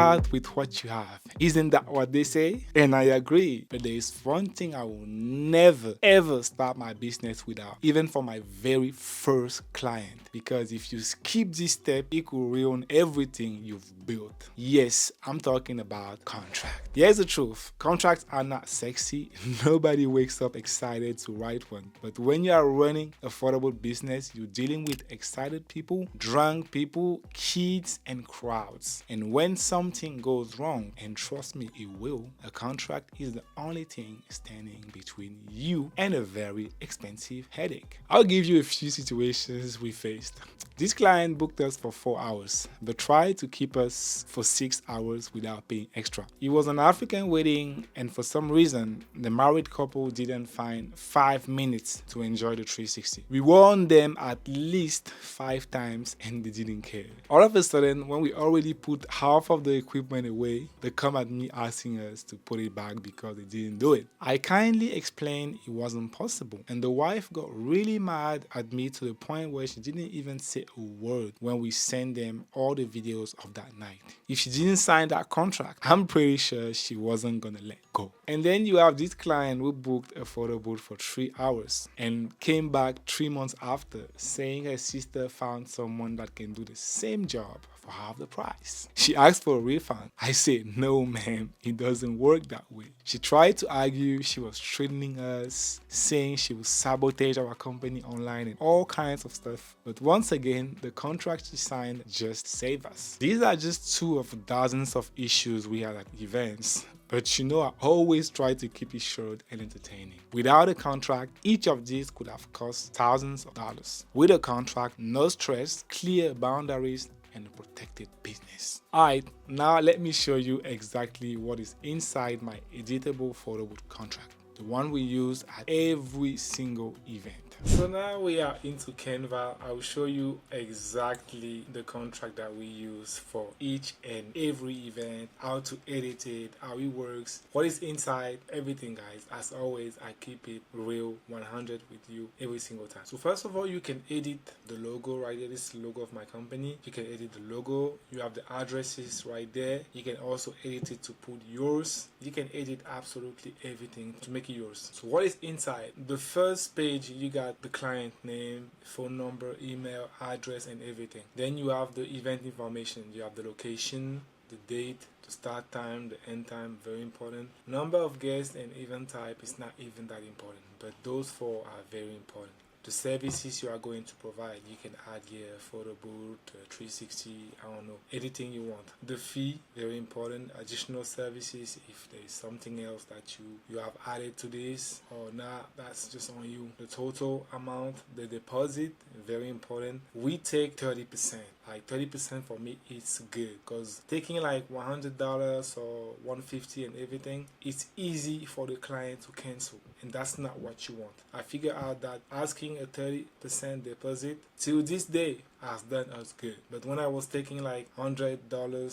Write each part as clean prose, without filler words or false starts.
start with what you have. Isn't that what they say? And I agree. But there is one thing I will never ever start my business without, even for my very first client. Because if you skip this step, it could ruin everything you've built. Yes, I'm talking about contract. Here's the truth. Contracts are not sexy. Nobody wakes up excited to write one. But when you are running affordable business, you're dealing with excited people, drunk people, kids, and crowds. And when something goes wrong, and trust me, it will, a contract is the only thing standing between you and a very expensive headache. I'll give you a few situations we faced. This client booked us for 4 hours, but tried to keep us for 6 hours without paying extra. It was an African wedding, and for some reason, the married couple didn't find 5 minutes to enjoy the 360. We warned them at least 5 times and they didn't care. All of a sudden, when we already put half of the equipment away, they come at me asking us to put it back because they didn't do it. I kindly explained it wasn't possible, and the wife got really mad at me to the point where she didn't even say a word when we sent them all the videos of that night. If she didn't sign that contract, I'm pretty sure she wasn't gonna let go. And then you have this client who booked a photo booth for 3 hours and came back 3 months after saying her sister found someone that can do the same job for half the price. She asked for a refund. I said, no ma'am, it doesn't work that way. She tried to argue she was threatening us, saying she would sabotage our company online and all kinds of stuff. But once again, the contract she signed just saved us. These are just 2 of dozens of issues we had at events. But you know, I always try to keep it short and entertaining. Without a contract, each of these could have cost thousands of dollars. With a contract, no stress, clear boundaries, and a protected business. Alright, now let me show you exactly what is inside my editable photo booth contract, the one we use at every single event. So now we are into Canva. I will show you exactly the contract that we use for each and every event, how to edit it, how it works, what is inside, everything guys. As always, I keep it real 100 with you every single time. So first of all, you can edit the logo right there. This is the logo of my company. You can edit the logo. You have the addresses right there. You can also edit it to put yours. You can edit absolutely everything to make it yours. So what is inside? The first page, you got the client name, phone number, email, address, and everything. Then you have the event information. You have the location, the date, the start time, the end time, very important. Number of guests and event type is not even that important, but those 4 are very important. The services you are going to provide, you can add here photo booth, 360, I don't know, anything you want. The fee, very important. Additional services, if there is something else that you have added to this or not, that's just on you. The total amount, the deposit, very important. We take 30%. Like 30% for me is good, because taking like $100 or $150 and everything, it's easy for the client to cancel, and that's not what you want. I figured out that asking a 30% deposit till this day has done us good, but when I was taking like $100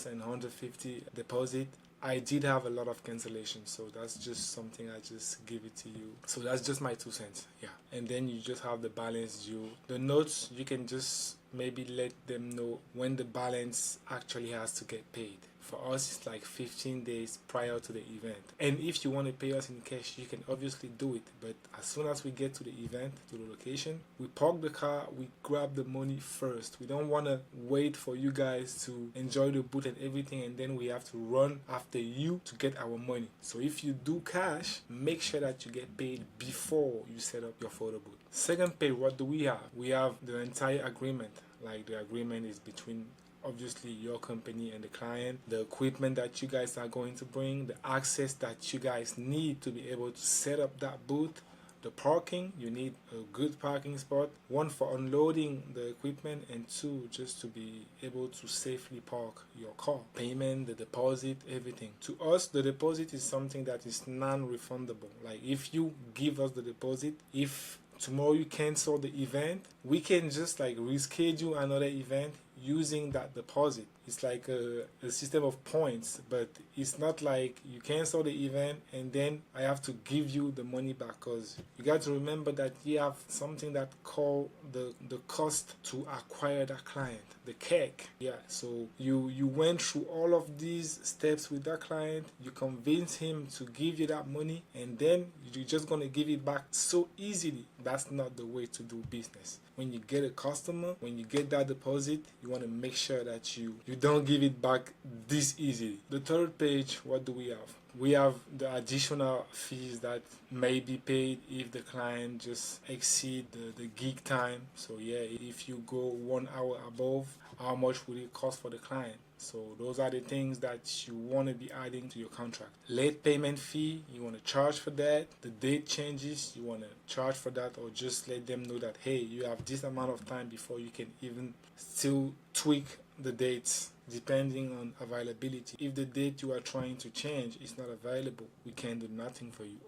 and $150 deposit, I did have a lot of cancellations, so that's just something I just give it to you. So that's just my 2 cents, yeah. And then you just have the balance due. The notes, you can just maybe let them know when the balance actually has to get paid. For us, it's like 15 days prior to the event. And if you want to pay us in cash, you can obviously do it. But as soon as we get to the event, to the location, we park the car, we grab the money first. We don't want to wait for you guys to enjoy the booth and everything, and then we have to run after you to get our money. So if you do cash, make sure that you get paid before you set up your photo booth. Second page, what do we have? We have the entire agreement. Like the agreement is between obviously your company and the client, the equipment that you guys are going to bring, the access that you guys need to be able to set up that booth, the parking, you need a good parking spot, 1 for unloading the equipment, and 2 just to be able to safely park your car. Payment, the deposit, everything. To us, the deposit is something that is non-refundable. Like if you give us the deposit, if tomorrow you cancel the event, we can just like reschedule another event using that deposit. It's like a system of points, but it's not like you cancel the event and then I have to give you the money back, because you got to remember that you have something that called the cost to acquire that client, the CAC. Yeah, so you went through all of these steps with that client, you convince him to give you that money, and then you're just going to give it back so easily. That's not the way to do business. When you get a customer, when you get that deposit, you want to make sure that you don't give it back this easily. The third page, what do we have? We have the additional fees that may be paid if the client just exceed the gig time. So yeah, if you go 1 hour above, how much will it cost for the client? So those are the things that you want to be adding to your contract. Late payment fee, you want to charge for that. The date changes, you want to charge for that, or just let them know that, hey, you have this amount of time before you can even still tweak the dates depending on availability. If the date you are trying to change is not available, we can do nothing for you.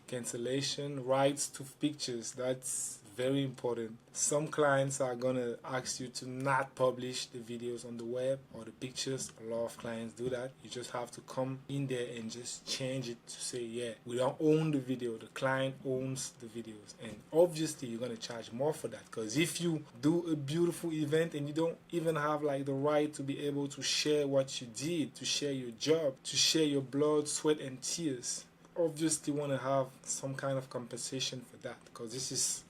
Cancellation, rights to pictures, that's very important. Some clients are gonna ask you to not publish the videos on the web or the pictures. A lot of clients do that. You just have to come in there and just change it to say, yeah, we don't own the video, the client owns the videos. And obviously you're gonna charge more for that, because if you do a beautiful event and you don't even have like the right to be able to share what you did, to share your job, to share your blood, sweat and tears, obviously want to have some kind of compensation for that, because this is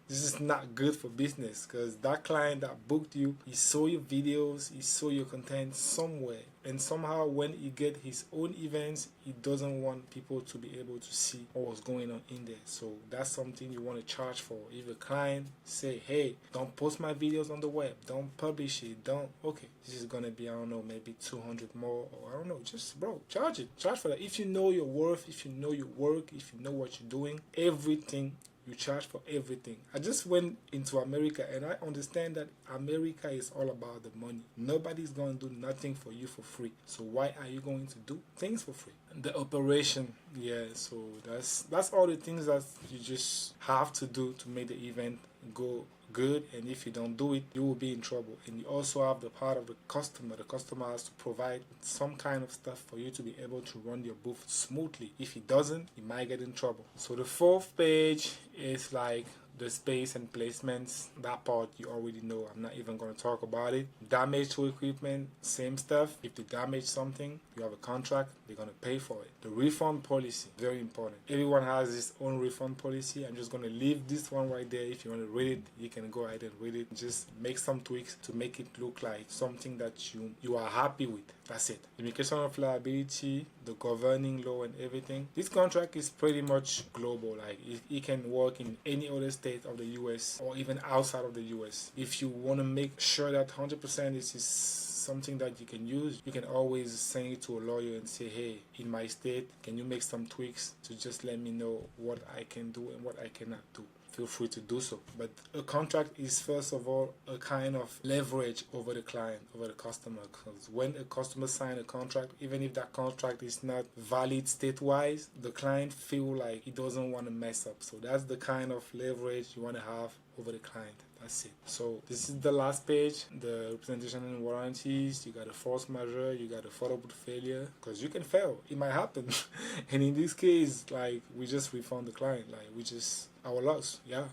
this is not good for business, because that client that booked you, he saw your videos, he saw your content somewhere, and somehow when he get his own events, he doesn't want people to be able to see what's going on in there. So that's something you want to charge for. If a client say, hey, don't post my videos on the web, don't publish it, don't, okay, this is gonna be, I don't know, maybe 200 more, or I don't know, just bro, charge for that. If you know your worth, if you know your work, if you know what you're doing, everything, you charge for everything. I just went into America and I understand that America is all about the money. Nobody's going to do nothing for you for free. So why are you going to do things for free? The operation, yeah, so that's all the things that you just have to do to make the event go good. And if you don't do it, you will be in trouble. And you also have the part of the customer. The customer has to provide some kind of stuff for you to be able to run your booth smoothly. If he doesn't, you might get in trouble. So the fourth page is like the space and placements. That part you already know. I'm not even going to talk about it. Damage to equipment, same stuff. If they damage something, you have a contract, they're going to pay for it. The refund policy, very important. Everyone has his own refund policy. I'm just going to leave this one right there. If you want to read it, you can go ahead and read it. Just make some tweaks to make it look like something that you are happy with. That's it. Limitation of liability, the governing law and everything. This contract is pretty much global. Like it can work in any other state of the US or even outside of the US. If you want to make sure that 100% this is something that you can use, you can always send it to a lawyer and say, hey, in my state, can you make some tweaks to just let me know what I can do and what I cannot do? Feel free to do so. But a contract is first of all a kind of leverage over the client, over the customer, because when a customer signs a contract, even if that contract is not valid state-wise, the client feel like he doesn't want to mess up. So that's the kind of leverage you want to have over the client. That's it. So this is the last page, the representation and warranties. You got a force majeure, you got a photobooth failure, because you can fail. It might happen. And in this case, like, we just refund the client. Like, we just, our loss, yeah.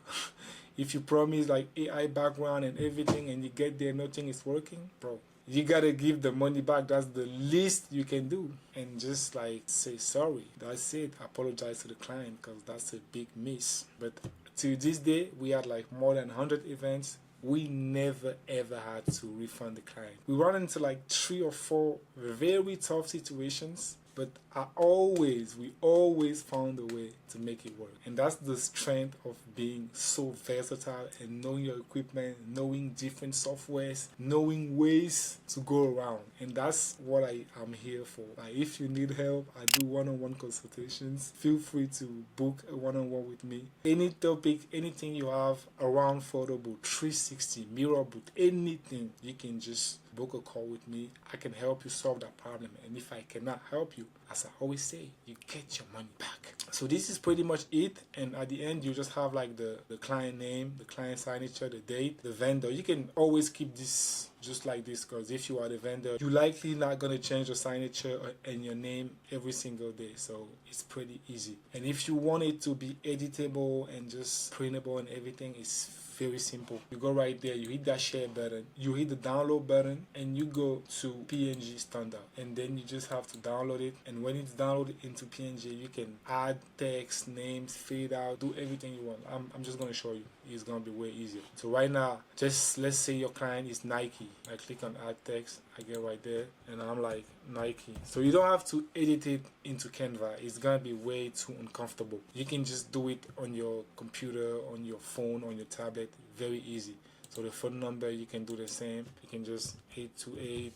If you promise like AI background and everything and you get there, nothing is working, bro, you gotta give the money back. That's the least you can do. And just like say sorry. That's it. Apologize to the client, because that's a big miss. But to this day, we had like more than 100 events. We never ever had to refund the client. We run into like 3 or 4 very tough situations, but we always found a way to make it work. And that's the strength of being so versatile and knowing your equipment, knowing different softwares, knowing ways to go around. And that's what I am here for. Like, if you need help, I do one-on-one consultations. Feel free to book a one-on-one with me. Any topic, anything you have around Photobooth, 360, mirror booth, anything, you can just book a call with me. I can help you solve that problem. And if I cannot help you, as I always say, you get your money back. So this is pretty much it, and at the end you just have like the client name, the client signature, the date, the vendor. You can always keep this just like this, because if you are the vendor, you're likely not going to change your signature and your name every single day, so it's pretty easy. And if you want it to be editable and just printable and everything, it's very simple. You go right there, you hit that share button, you hit the download button, and you go to PNG standard, and then you just have to download it. And when it's downloaded into PNG, you can add text, names, fade out, do everything you want. I'm just going to show you. It's going to be way easier. So right now, just let's say your client is Nike. I click on add text, I get right there, and I'm like Nike. So you don't have to edit it into Canva. It's going to be way too uncomfortable. You can just do it on your computer, on your phone, on your tablet. Very easy. So the phone number, you can do the same. You can just 828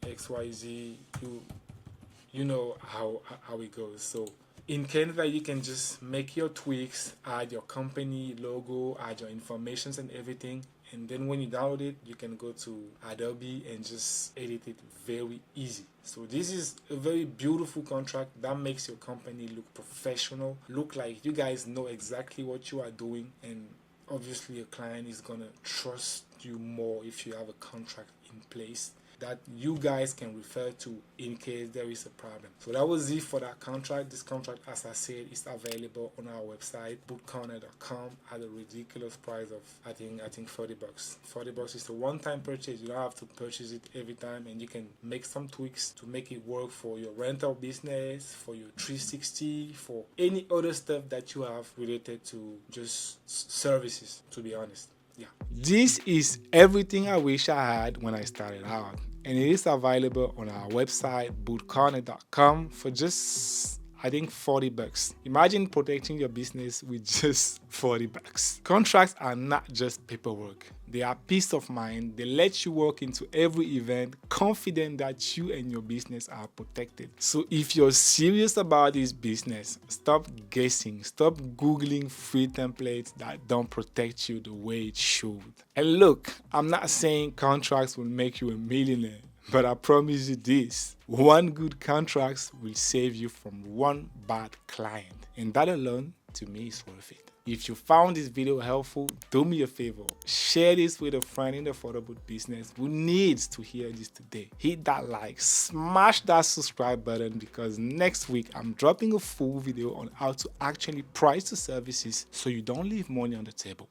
XYZ. You know how it goes. So in Canva, you can just make your tweaks, add your company logo, add your information and everything. And then when you download it, you can go to Adobe and just edit it very easy. So this is a very beautiful contract that makes your company look professional, look like you guys know exactly what you are doing, and obviously a client is gonna trust you more if you have a contract in place that you guys can refer to in case there is a problem. So that was it for that contract. This contract, as I said, is available on our website, bootcorner.com, at a ridiculous price of I think $40. $40 is a one-time purchase. You don't have to purchase it every time, and you can make some tweaks to make it work for your rental business, for your 360, for any other stuff that you have related to just services, to be honest. Yeah. This is everything I wish I had when I started out, and it is available on our website, bootcorner.com, for just I think $40. Imagine protecting your business with just $40. Contracts are not just paperwork. They are peace of mind. They let you walk into every event confident that you and your business are protected. So if you're serious about this business, stop guessing. Stop Googling free templates that don't protect you the way it should. And look, I'm not saying contracts will make you a millionaire, but I promise you this: one good contract will save you from one bad client. And that alone, to me, is worth it. If you found this video helpful, do me a favor. Share this with a friend in the Photobooth business who needs to hear this today. Hit that like, smash that subscribe button, because next week I'm dropping a full video on how to actually price the services so you don't leave money on the table.